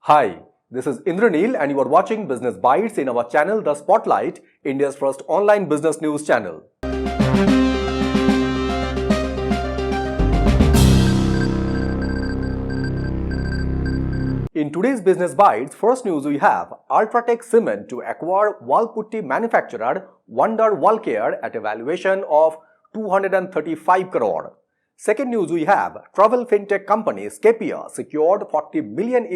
Hi, this is Indranil and you are watching Business Bites in our channel The Spotlight, India's first online business news channel. In today's Business Bites, first news we have UltraTech Cement to acquire wall putty manufacturer WallCare at a valuation of 235 crore. Second news we have travel fintech company Scapia secured $40 million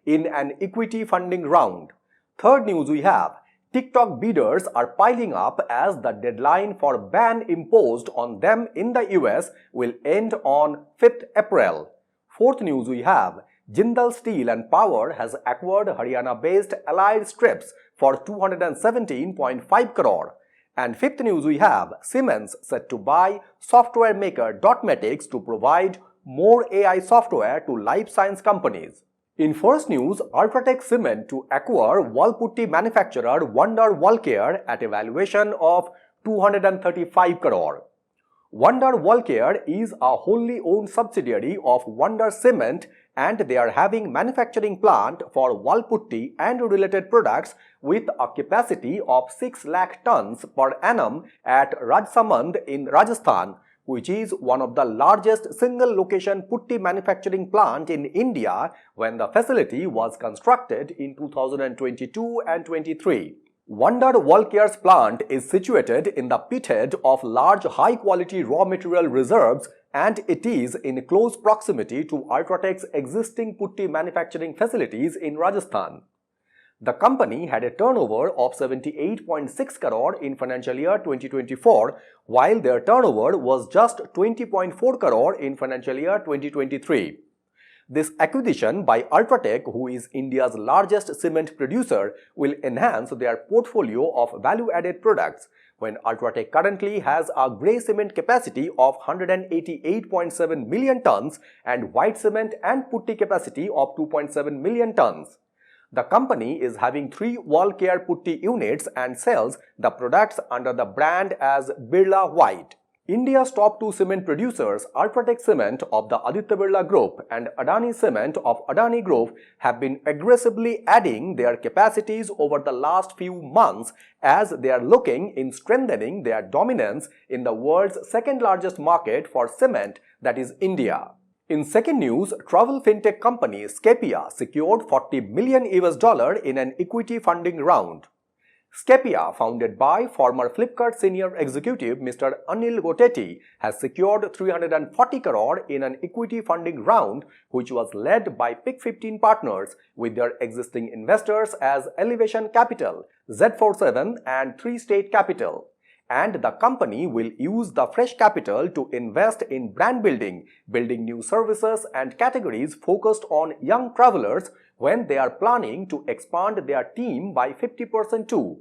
in an equity funding round. Third news we have TikTok bidders are piling up as the deadline for ban imposed on them in the US will end on 5th April. Fourth news we have Jindal Steel and Power has acquired Haryana-based Allied Strips for 217.5 crore. And fifth news we have Siemens set to buy software maker Dotmatics to provide more AI software to life science companies. In first news, UltraTech Cement to acquire wall putty manufacturer WallCare at a valuation of 235 crore. WallCare is a wholly owned subsidiary of Wonder Cement and they are having manufacturing plant for wall putty and related products with a capacity of 6 lakh tons per annum at Rajsamand in Rajasthan, which is one of the largest single location putty manufacturing plant in India when the facility was constructed in 2022 and 23. WallCare's plant is situated in the pithead of large high-quality raw material reserves and it is in close proximity to UltraTech's existing putty manufacturing facilities in Rajasthan. The company had a turnover of 78.6 crore in financial year 2024, while their turnover was just 20.4 crore in financial year 2023. This acquisition by UltraTech, who is India's largest cement producer, will enhance their portfolio of value-added products. When UltraTech currently has a grey cement capacity of 188.7 million tons and white cement and putty capacity of 2.7 million tons. The company is having 3 WallCare putty units and sells the products under the brand as Birla White. India's top 2 cement producers, UltraTech Cement of the Aditya Birla Group and Adani Cement of Adani Group, have been aggressively adding their capacities over the last few months as they are looking in strengthening their dominance in the world's second largest market for cement, that is India. In second news, travel fintech company Scapia secured $40 million in an equity funding round. Scapia, founded by former Flipkart senior executive Mr. Anil Gotetti, has secured 340 crore in an equity funding round which was led by Pick 15 partners with their existing investors as Elevation Capital, Z47 and 3 State Capital. And the company will use the fresh capital to invest in brand building, building new services and categories focused on young travelers when they are planning to expand their team by 50% too.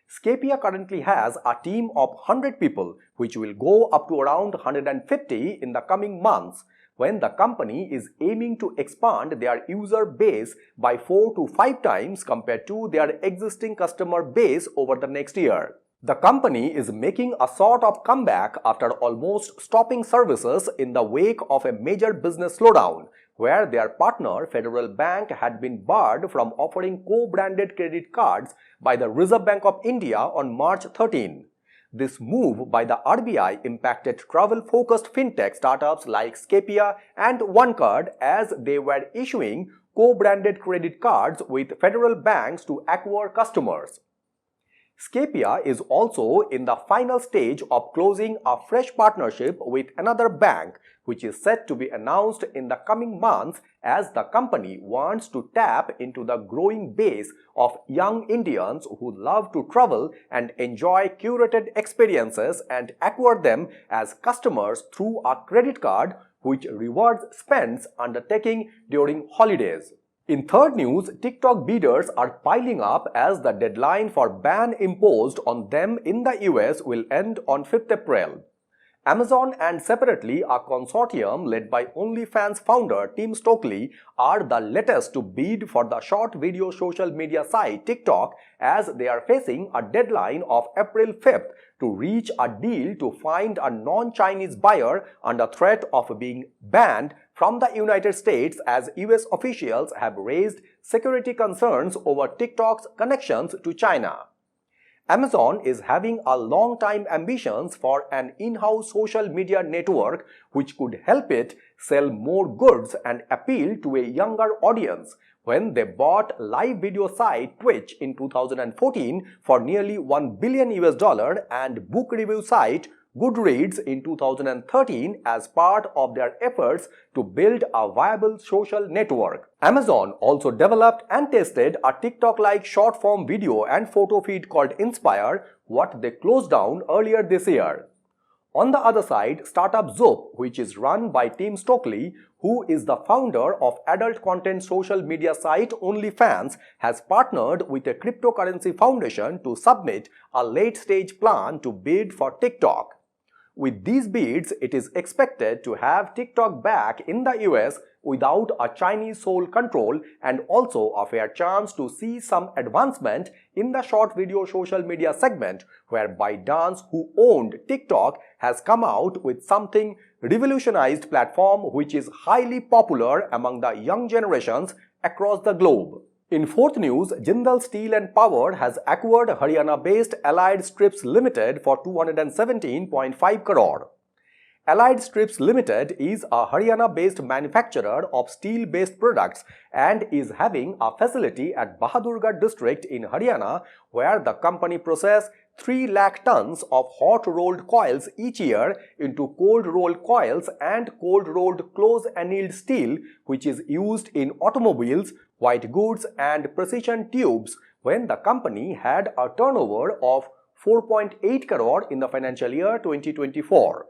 Scapia currently has a team of 100 people which will go up to around 150 in the coming months when the company is aiming to expand their user base by 4 to 5 times compared to their existing customer base over the next year. The company is making a sort of comeback after almost stopping services in the wake of a major business slowdown, where their partner Federal Bank had been barred from offering co-branded credit cards by the Reserve Bank of India on March 13. This move by the RBI impacted travel-focused fintech startups like Scapia and OneCard as they were issuing co-branded credit cards with federal banks to acquire customers. Scapia is also in the final stage of closing a fresh partnership with another bank, which is set to be announced in the coming months as the company wants to tap into the growing base of young Indians who love to travel and enjoy curated experiences and acquire them as customers through a credit card which rewards spends undertaking during holidays. In third news, TikTok bidders are piling up as the deadline for ban imposed on them in the US will end on 5th April. Amazon and separately a consortium led by OnlyFans founder Tim Stokely are the latest to bid for the short video social media site TikTok as they are facing a deadline of April 5th to reach a deal to find a non-Chinese buyer under threat of being banned from the United States as US officials have raised security concerns over TikTok's connections to China. Amazon is having a long-time ambitions for an in-house social media network which could help it sell more goods and appeal to a younger audience when they bought live video site Twitch in 2014 for nearly $1 billion and book review site Goodreads in 2013 as part of their efforts to build a viable social network. Amazon also developed and tested a TikTok-like short-form video and photo feed called Inspire, what they closed down earlier this year. On the other side, startup Zoop, which is run by Tim Stokely, who is the founder of adult content social media site OnlyFans, has partnered with a cryptocurrency foundation to submit a late-stage plan to bid for TikTok. With these bids, it is expected to have TikTok back in the US without a Chinese sole control and also a fair chance to see some advancement in the short video social media segment, where ByteDance, who owned TikTok, has come out with something revolutionized platform which is highly popular among the young generations across the globe. In fourth news, Jindal Steel and Power has acquired Haryana-based Allied Strips Limited for 217.5 crore. Allied Strips Limited is a Haryana-based manufacturer of steel-based products and is having a facility at Bahadurgarh district in Haryana where the company processes 3 lakh tons of hot-rolled coils each year into cold-rolled coils and cold-rolled close-annealed steel, which is used in automobiles, white goods and precision tubes, when the company had a turnover of 4.8 crore in the financial year 2024.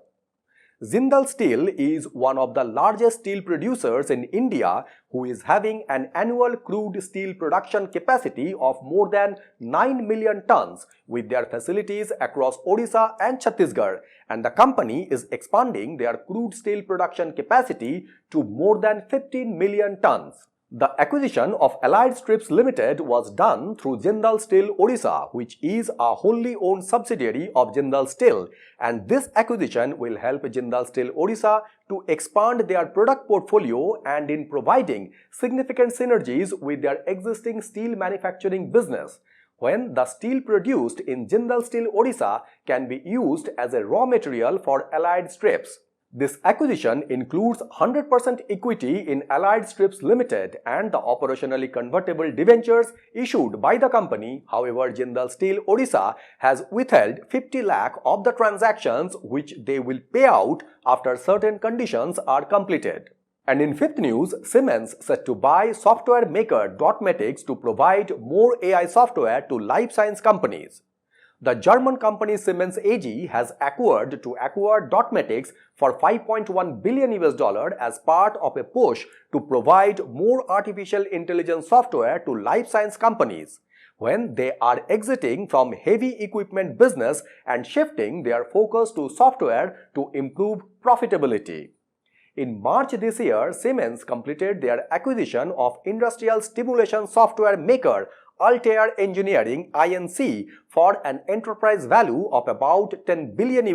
Jindal Steel is one of the largest steel producers in India, who is having an annual crude steel production capacity of more than 9 million tons with their facilities across Odisha and Chhattisgarh, and the company is expanding their crude steel production capacity to more than 15 million tons. The acquisition of Allied Strips Limited was done through Jindal Steel Odisha, which is a wholly owned subsidiary of Jindal Steel, and this acquisition will help Jindal Steel Odisha to expand their product portfolio and in providing significant synergies with their existing steel manufacturing business, when the steel produced in Jindal Steel Odisha can be used as a raw material for Allied Strips. This acquisition includes 100% equity in Allied Strips Limited and the operationally convertible debentures issued by the company. However, Jindal Steel Odisha has withheld 50 lakh of the transactions, which they will pay out after certain conditions are completed. And in fifth news, Siemens set to buy software maker Dotmatics to provide more AI software to life science companies. The German company Siemens AG has acquired Dotmatics for $5.1 billion as part of a push to provide more artificial intelligence software to life science companies, when they are exiting from heavy equipment business and shifting their focus to software to improve profitability. In March this year, Siemens completed their acquisition of industrial stimulation software maker UltraTech Engineering Inc. for an enterprise value of about $10 billion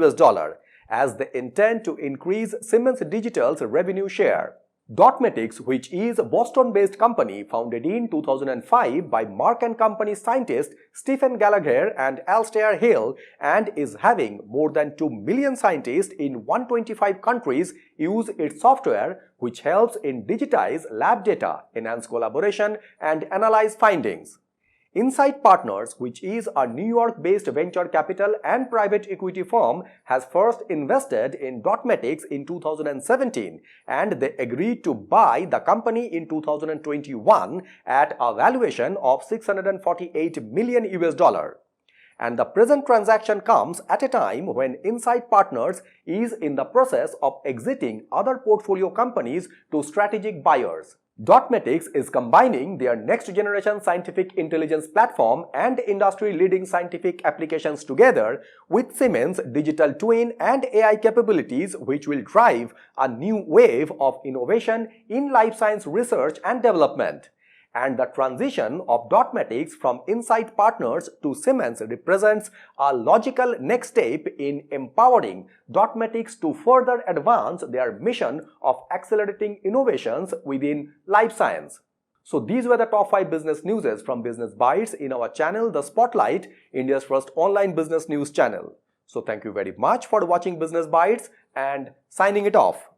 as they intend to increase Siemens Digital's revenue share. Dotmatics, which is a Boston-based company founded in 2005 by Merck & Company scientists Stephen Gallagher and Alastair Hill, and is having more than 2 million scientists in 125 countries use its software, which helps in digitize lab data, enhance collaboration and analyze findings. Insight Partners, which is a New York-based venture capital and private equity firm, has first invested in Dotmatics in 2017 and they agreed to buy the company in 2021 at a valuation of $648 million. And the present transaction comes at a time when Insight Partners is in the process of exiting other portfolio companies to strategic buyers. Dotmatics is combining their next-generation scientific intelligence platform and industry-leading scientific applications together with Siemens' digital twin and AI capabilities, which will drive a new wave of innovation in life science research and development. and the transition of Dotmatics from Insight Partners to Siemens represents a logical next step in empowering Dotmatics to further advance their mission of accelerating innovations within life science. So these were the top 5 business newses from Business Bytes in our channel, The Spotlight, India's first online business news channel. So thank you very much for watching Business Bytes and signing it off.